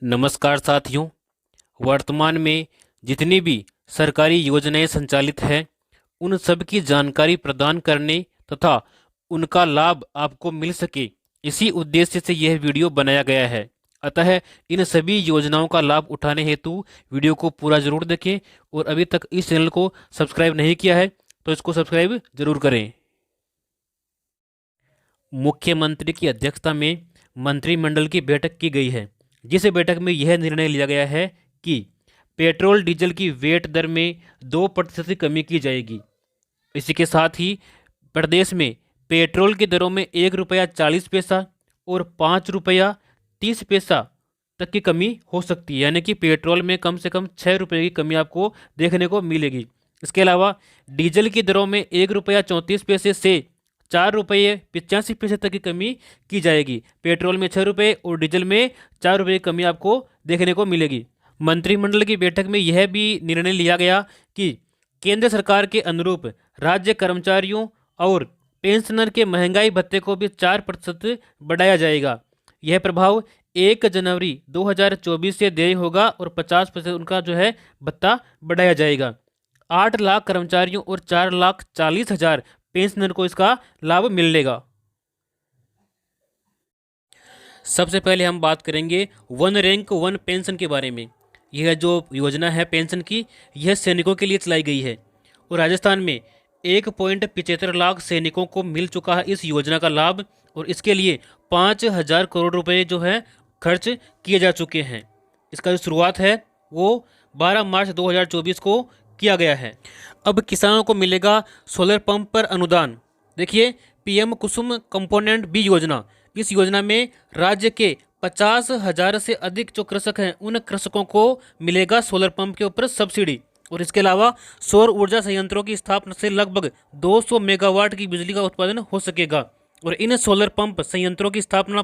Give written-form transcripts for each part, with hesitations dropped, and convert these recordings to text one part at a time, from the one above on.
नमस्कार साथियों। वर्तमान में जितनी भी सरकारी योजनाएं संचालित हैं उन सब की जानकारी प्रदान करने तथा उनका लाभ आपको मिल सके, इसी उद्देश्य से यह वीडियो बनाया गया है। अतः इन सभी योजनाओं का लाभ उठाने हेतु वीडियो को पूरा जरूर देखें और अभी तक इस चैनल को सब्सक्राइब नहीं किया है तो इसको सब्सक्राइब जरूर करें। मुख्यमंत्री की अध्यक्षता में मंत्रिमंडल की बैठक की गई है, जिस बैठक में यह निर्णय लिया गया है कि पेट्रोल डीजल की वेट दर में 2% की कमी की जाएगी। इसी के साथ ही प्रदेश में पेट्रोल की दरों में 1 रुपया 40 पैसा और 5 रुपया 30 पैसा तक की कमी हो सकती है, यानी कि पेट्रोल में कम से कम 6 रुपये की कमी आपको देखने को मिलेगी। इसके अलावा डीजल की दरों में 1 रुपया 34 पैसे से 4 रुपये 85 पैसे तक की कमी की जाएगी। पेट्रोल में 6 रुपये और डीजल में 4 रुपये की कमी आपको देखने को मिलेगी। मंत्रिमंडल की बैठक में यह भी निर्णय लिया गया कि केंद्र सरकार के अनुरूप राज्य कर्मचारियों और पेंशनर के महंगाई भत्ते को भी 4% बढ़ाया जाएगा। यह प्रभाव 1 जनवरी 2024 से देय होगा और 50% उनका जो है भत्ता बढ़ाया जाएगा। 8 लाख कर्मचारियों और 4,40,000 पेंशनर को इसका लाभ मिलेगा। सबसे पहले हम बात करेंगे वन रैंक वन पेंशन के बारे में। यह जो योजना है पेंशन की, यह सैनिकों के लिए चलाई गई है और राजस्थान में 1.75 लाख सैनिकों को मिल चुका है इस योजना का लाभ और इसके लिए 5,000 करोड़ रुपए जो है खर्च किए जा चुके हैं। इसका जो शुरुआत है वो 12 मार्च 2024 को किया गया है। अब किसानों को मिलेगा सोलर पंप पर अनुदान। देखिए, पीएम कुसुम कंपोनेंट बी योजना, इस योजना में राज्य के 50,000 से अधिक जो कृषक हैं उन कृषकों को मिलेगा सोलर पंप के ऊपर सब्सिडी। और इसके अलावा सौर ऊर्जा संयंत्रों की स्थापना से लगभग 200 मेगावाट की बिजली का उत्पादन हो सकेगा और इन सोलर पंप संयंत्रों की स्थापना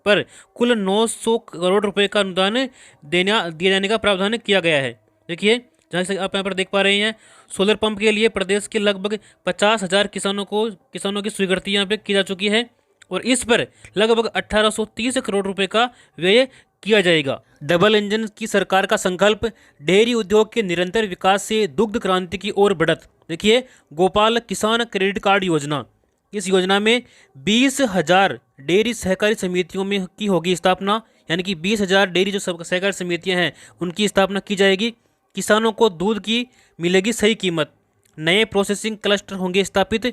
पर कुल 900 करोड़ रुपए का अनुदान दिए जाने का प्रावधान किया गया है। देखिए, जहाँ से आप यहाँ पर देख पा रहे हैं, सोलर पंप के लिए प्रदेश के लगभग 50,000 किसानों की स्वीकृति यहाँ पे की जा चुकी है और इस पर लगभग 1830 करोड़ रुपए का व्यय किया जाएगा। डबल इंजन की सरकार का संकल्प, डेयरी उद्योग के निरंतर विकास से दुग्ध क्रांति की ओर बढ़त। देखिए, गोपाल किसान क्रेडिट कार्ड योजना, इस योजना में 20,000 डेयरी सहकारी समितियों में की होगी स्थापना, यानी कि 20,000 डेयरी जो सहकारी समितियां हैं उनकी स्थापना की जाएगी। किसानों को दूध की मिलेगी सही कीमत। नए प्रोसेसिंग क्लस्टर होंगे स्थापित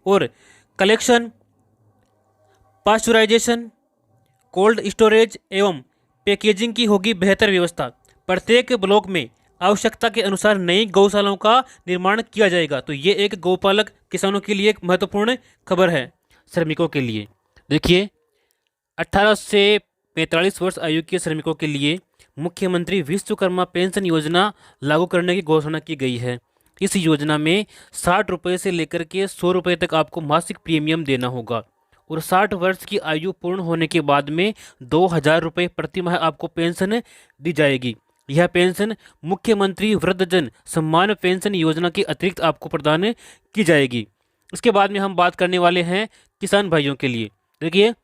और कलेक्शन, पास्चुराइजेशन, कोल्ड स्टोरेज एवं पैकेजिंग की होगी बेहतर व्यवस्था। प्रत्येक ब्लॉक में आवश्यकता के अनुसार नई गौशालाओं का निर्माण किया जाएगा। तो ये एक गौपालक किसानों के लिए एक महत्वपूर्ण खबर है। श्रमिकों के लिए देखिए, 18 से 45 वर्ष आयु के श्रमिकों के लिए मुख्यमंत्री विश्वकर्मा पेंशन योजना लागू करने की घोषणा की गई है। इस योजना में 60 रुपये से लेकर के 100 रुपये तक आपको मासिक प्रीमियम देना होगा और 60 वर्ष की आयु पूर्ण होने के बाद में 2,000 रुपये प्रति माह आपको पेंशन दी जाएगी। यह पेंशन मुख्यमंत्री वृद्धजन सम्मान पेंशन योजना के अतिरिक्त आपको प्रदान की जाएगी। इसके बाद में हम बात करने वाले हैं किसान भाइयों के लिए। देखिए,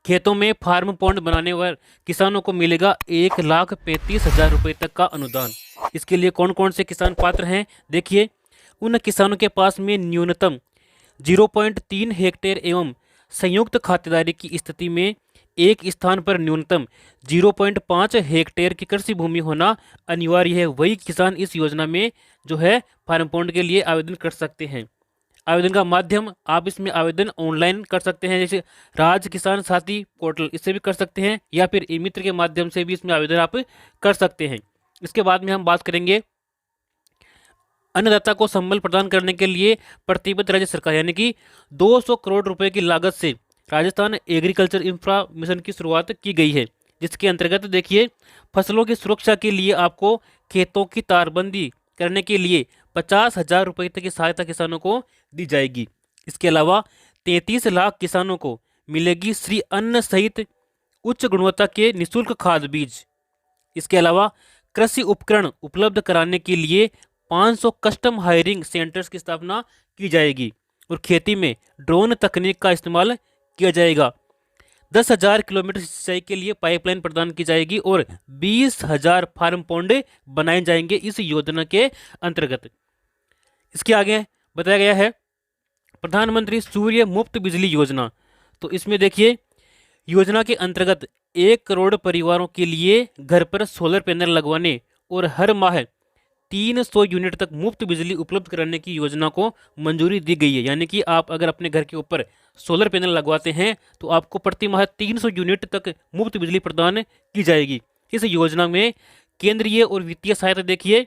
खेतों में फार्म पॉन्ड बनाने पर किसानों को मिलेगा 1,35,000 रुपये तक का अनुदान। इसके लिए कौन कौन से किसान पात्र हैं? देखिए, उन किसानों के पास में न्यूनतम 0.3 हेक्टेयर एवं संयुक्त खातेदारी की स्थिति में एक स्थान पर न्यूनतम 0.5 हेक्टेयर की कृषि भूमि होना अनिवार्य है। वही किसान इस योजना में जो है फार्म पॉन्ड के लिए आवेदन कर सकते हैं। आवेदन का माध्यम, आप इसमें आवेदन ऑनलाइन कर सकते हैं, जैसे राज किसान साथी पोर्टल, इससे भी कर सकते हैं या फिर ई मित्र के माध्यम से भी इसमें आवेदन आप कर सकते हैं। इसके बाद में हम बात करेंगे अन्नदाता को संबल प्रदान करने के लिए प्रतिबद्ध राज्य सरकार, यानी कि 200 करोड़ रुपए की लागत से राजस्थान एग्रीकल्चर इंफ्रा मिशन की शुरुआत की गई है, जिसके अंतर्गत देखिए, फसलों की सुरक्षा के लिए आपको खेतों की तारबंदी करने के लिए 50,000 रुपये तक की सहायता किसानों को दी जाएगी। इसके अलावा 33 लाख किसानों को मिलेगी श्री अन्न सहित उच्च गुणवत्ता के निःशुल्क खाद बीज। इसके अलावा कृषि उपकरण उपलब्ध कराने के लिए 500 कस्टम हायरिंग सेंटर्स की स्थापना की जाएगी और खेती में ड्रोन तकनीक का इस्तेमाल किया जाएगा। 10,000 किलोमीटर सिंचाई के लिए पाइपलाइन प्रदान की जाएगी और 20,000 फार्म पॉन्ड बनाए जाएंगे इस योजना के अंतर्गत। इसके आगे बताया गया है प्रधानमंत्री सूर्य मुफ्त बिजली योजना। तो इसमें देखिए, योजना के अंतर्गत 1 करोड़ परिवारों के लिए घर पर सोलर पैनल लगवाने और हर माह 300 यूनिट तक मुफ्त बिजली उपलब्ध कराने की योजना को मंजूरी दी गई है। यानी कि आप अगर अपने घर के ऊपर सोलर पैनल लगवाते हैं तो आपको प्रति माह 300 यूनिट तक मुफ्त बिजली प्रदान की जाएगी। इस योजना में केंद्रीय और वित्तीय सहायता देखिए,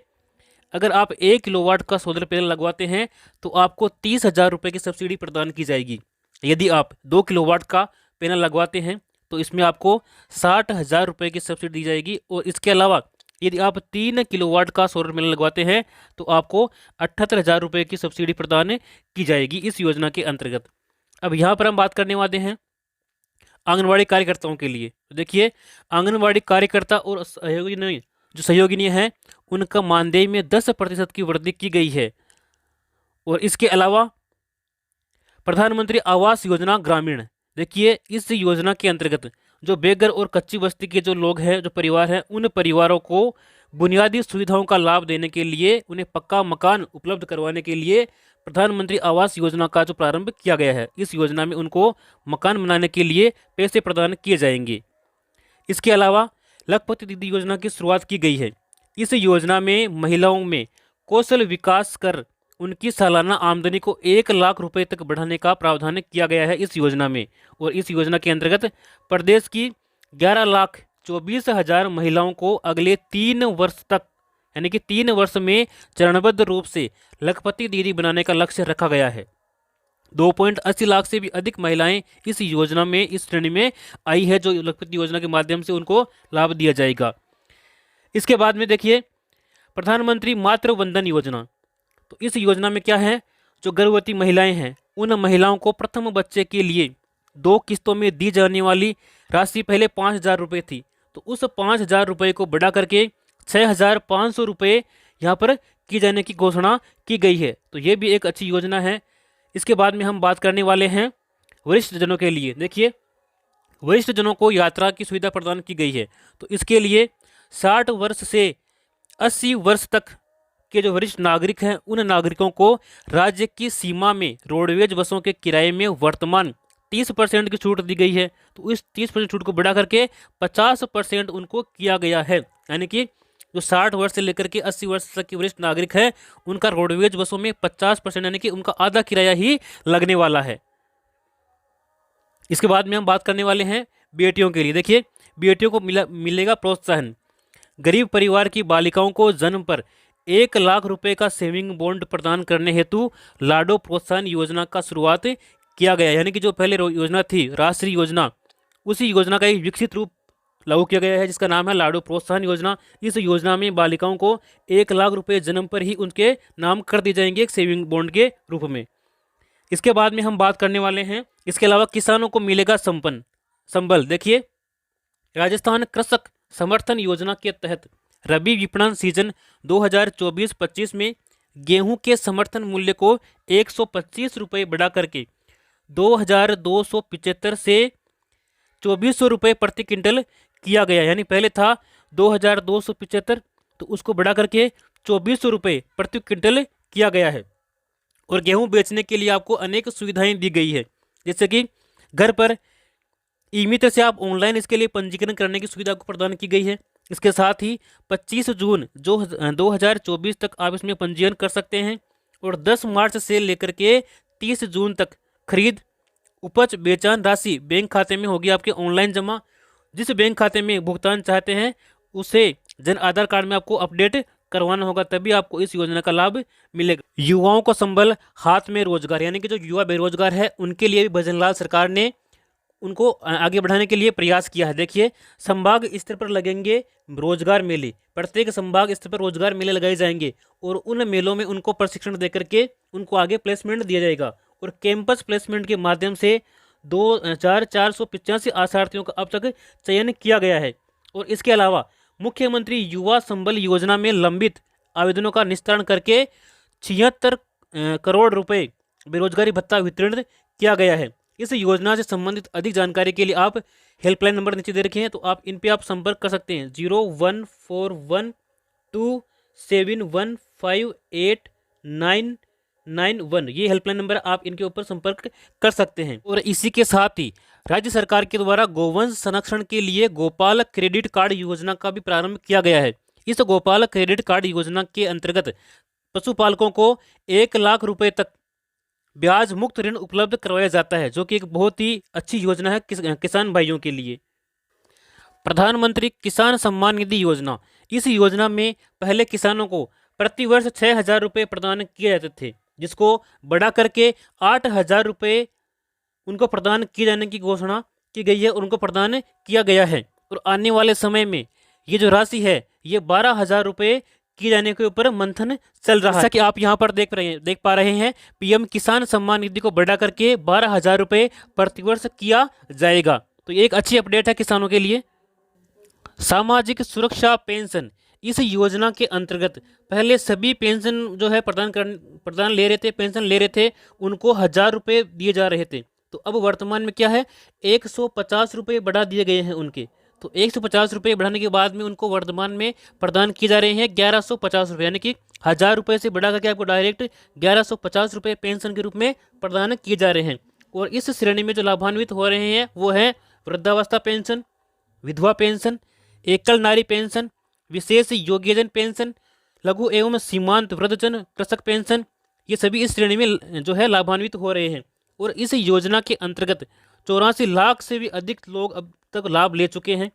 अगर आप 1 किलोवाट का सोलर पैनल लगवाते हैं तो आपको 30,000 रुपये की सब्सिडी प्रदान की जाएगी। यदि आप 2 किलोवाट का पैनल लगवाते हैं तो इसमें आपको 60,000 रुपये की सब्सिडी दी जाएगी। और इसके अलावा यदि आप 3 किलोवाट का सोलर पैनल लगवाते हैं तो आपको 78,000 रुपये की सब्सिडी प्रदान की जाएगी इस योजना के अंतर्गत। अब यहाँ पर हम बात करने वाले हैं आंगनवाड़ी कार्यकर्ताओं के लिए। तो देखिए, आंगनवाड़ी कार्यकर्ता और सहयोगिनी हैं उनका मानदेय में 10% की वृद्धि की गई है। और इसके अलावा प्रधानमंत्री आवास योजना ग्रामीण, देखिए इस योजना के अंतर्गत जो बेघर और कच्ची बस्ती के जो लोग हैं, जो परिवार हैं, उन परिवारों को बुनियादी सुविधाओं का लाभ देने के लिए, उन्हें पक्का मकान उपलब्ध करवाने के लिए प्रधानमंत्री आवास योजना का जो प्रारंभ किया गया है। इस योजना में उनको मकान बनाने के लिए पैसे प्रदान किए जाएंगे। इसके अलावा लखपति दीदी योजना की शुरुआत की गई है। इस योजना में महिलाओं में कौशल विकास कर उनकी सालाना आमदनी को 1 लाख रुपए तक बढ़ाने का प्रावधान किया गया है इस योजना में। और इस योजना के अंतर्गत प्रदेश की 11,24,000 महिलाओं को अगले 3 वर्ष तक, यानी कि 3 वर्ष में चरणबद्ध रूप से लखपति दीदी बनाने का लक्ष्य रखा गया है। 2.80 लाख से भी अधिक महिलाएं इस योजना में, इस श्रेणी में आई है, जो लखपति योजना के माध्यम से उनको लाभ दिया जाएगा। इसके बाद में देखिए प्रधानमंत्री मातृ वंदन योजना। तो इस योजना में क्या है, जो गर्भवती महिलाएं हैं उन महिलाओं को प्रथम बच्चे के लिए 2 किस्तों में दी जाने वाली राशि पहले 5,000 रुपये थी, तो उस 5,000 रुपये को बढ़ा करके 6,500 रुपये यहाँ पर की जाने की घोषणा की गई है। तो ये भी एक अच्छी योजना है। इसके बाद में हम बात करने वाले हैं वरिष्ठ जनों के लिए। देखिए, वरिष्ठ जनों को यात्रा की सुविधा प्रदान की गई है। तो इसके लिए 60 वर्ष से 80 वर्ष तक के जो वरिष्ठ नागरिक हैं उन नागरिकों को राज्य की सीमा में रोडवेज बसों के किराए में वर्तमान 30% की छूट दी गई है। तो इस 30% छूट को बढ़ा करके 50% उनको किया गया है। यानी कि जो 60 वर्ष से लेकर के 80 वर्ष तक के वरिष्ठ नागरिक हैं उनका रोडवेज बसों में 50%, यानी कि उनका आधा किराया ही लगने वाला है। इसके बाद में हम बात करने वाले हैं बेटियों के लिए। देखिए, बेटियों को मिलेगा प्रोत्साहन। गरीब परिवार की बालिकाओं को जन्म पर 1 लाख रुपए का सेविंग बॉन्ड प्रदान करने हेतु लाडो प्रोत्साहन योजना का शुरुआत किया गया। यानी कि जो पहले योजना थी राष्ट्रीय योजना, उसी योजना का एक विकसित रूप लागू किया गया है जिसका नाम है लाडो प्रोत्साहन योजना। इस योजना में बालिकाओं को 1 लाख रुपए जन्म पर ही उनके नाम कर दिए जाएंगे एक सेविंग बॉन्ड के रूप में। इसके बाद में हम बात करने वाले हैं, इसके अलावा किसानों को मिलेगा संबल। देखिए, राजस्थान कृषक समर्थन योजना के तहत रबी विपणन सीजन 2024-25 में गेहूं के समर्थन मूल्य को 125 रुपये बढ़ा करके 2,275 से 2,400 रुपये प्रति क्विंटल किया गया। यानी पहले था 2,275, तो उसको बढ़ा करके 2,400 रुपये प्रति क्विंटल किया गया है। और गेहूं बेचने के लिए आपको अनेक सुविधाएं दी गई है, जैसे कि घर पर ई मित्र से आप ऑनलाइन इसके लिए पंजीकरण करने की सुविधा को प्रदान की गई है। इसके साथ ही 25 जून 2024 तक आप इसमें पंजीयन कर सकते हैं। और 10 मार्च से लेकर के 30 जून तक खरीद उपज बेचान राशि बैंक खाते में होगी आपके ऑनलाइन जमा। जिस बैंक खाते में भुगतान चाहते हैं उसे जन आधार कार्ड में आपको अपडेट करवाना होगा, तभी आपको इस योजना का लाभ मिलेगा। युवाओं को संबल हाथ में रोजगार, यानी कि जो युवा बेरोजगार है उनके लिए भी भजनलाल सरकार ने उनको आगे बढ़ाने के लिए प्रयास किया है। देखिए, संभाग स्तर पर लगेंगे रोजगार मेले, प्रत्येक संभाग स्तर पर रोजगार मेले लगाए जाएंगे और उन मेलों में उनको प्रशिक्षण देकर के उनको आगे प्लेसमेंट दिया जाएगा। और कैंपस प्लेसमेंट के माध्यम से 2,485 आशार्थियों का अब तक चयन किया गया है। और इसके अलावा मुख्यमंत्री युवा संबल योजना में लंबित आवेदनों का निस्तारण करके 76 करोड़ रुपए बेरोजगारी भत्ता वितरण किया गया है। इस योजना से संबंधित अधिक जानकारी के लिए आप हेल्पलाइन नंबर नीचे दे रखे हैं, तो आप इन पे आप संपर्क कर सकते हैं। 014127158991 ये हेल्पलाइन नंबर, आप इनके ऊपर संपर्क कर सकते हैं। और इसी के साथ ही राज्य सरकार के द्वारा गोवंश संरक्षण के लिए गोपाल क्रेडिट कार्ड योजना का भी प्रारंभ किया गया है। इस गोपाल क्रेडिट कार्ड योजना के अंतर्गत पशुपालकों को 1 लाख रुपए तक ब्याज मुक्त ऋण उपलब्ध करवाया जाता है, जो कि एक बहुत ही अच्छी योजना है किसान भाइयों के लिए। प्रधानमंत्री किसान सम्मान निधि योजना, इस योजना में पहले किसानों को प्रति वर्ष 6,000 रुपये प्रदान किए जाते थे, जिसको बढ़ा करके 8,000 रुपये उनको प्रदान किए जाने की घोषणा की गई है, उनको प्रदान किया गया है। और आने वाले समय में ये जो राशि है ये 12,000 रुपये किए जाने के ऊपर मंथन चल रहा है। जैसा कि आप यहाँ पर देख पा रहे हैं, पीएम किसान सम्मान निधि को बढ़ा करके 12,000 रुपये प्रतिवर्ष किया जाएगा। तो ये एक अच्छी अपडेट है किसानों के लिए। सामाजिक सुरक्षा पेंशन, इस योजना के अंतर्गत पहले सभी पेंशन जो है प्रदान ले रहे थे, पेंशन ले रहे थे, उनको 1,000 रुपये दिए जा रहे थे। तो अब वर्तमान में क्या है, 150 रुपये बढ़ा दिए गए हैं उनके। तो 150 रुपये बढ़ाने के बाद में उनको वर्तमान में प्रदान किए जा रहे हैं 1,150 रुपये, यानी कि 1,000 रुपये से बढ़ा करके आपको डायरेक्ट 1,150 रुपये पेंशन के रूप में प्रदान किए जा रहे हैं। और इस श्रेणी में जो लाभान्वित हो रहे हैं वो है वृद्धावस्था पेंशन, विधवा पेंशन, एकल नारी पेंशन, विशेष योग्यजन पेंशन, लघु एवं सीमांत वृद्धजन कृषक पेंशन, ये सभी इस श्रेणी में जो है लाभान्वित हो रहे हैं। और इस योजना के अंतर्गत 84 लाख से भी अधिक लोग अब तक लाभ ले चुके हैं।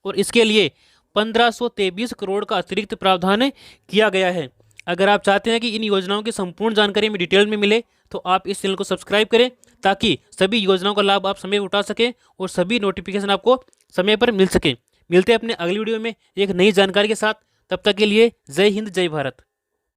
और इसके लिए 1523 करोड़ का अतिरिक्त प्रावधान किया गया है। अगर आप चाहते हैं कि इन योजनाओं की संपूर्ण जानकारी में डिटेल में मिले तो आप इस चैनल को सब्सक्राइब करें, ताकि सभी योजनाओं का लाभ आप समय पर उठा सकें और सभी नोटिफिकेशन आपको समय पर मिल सके। मिलते हैं अपने अगली वीडियो में एक नई जानकारी के साथ। तब तक के लिए जय हिंद, जय भारत।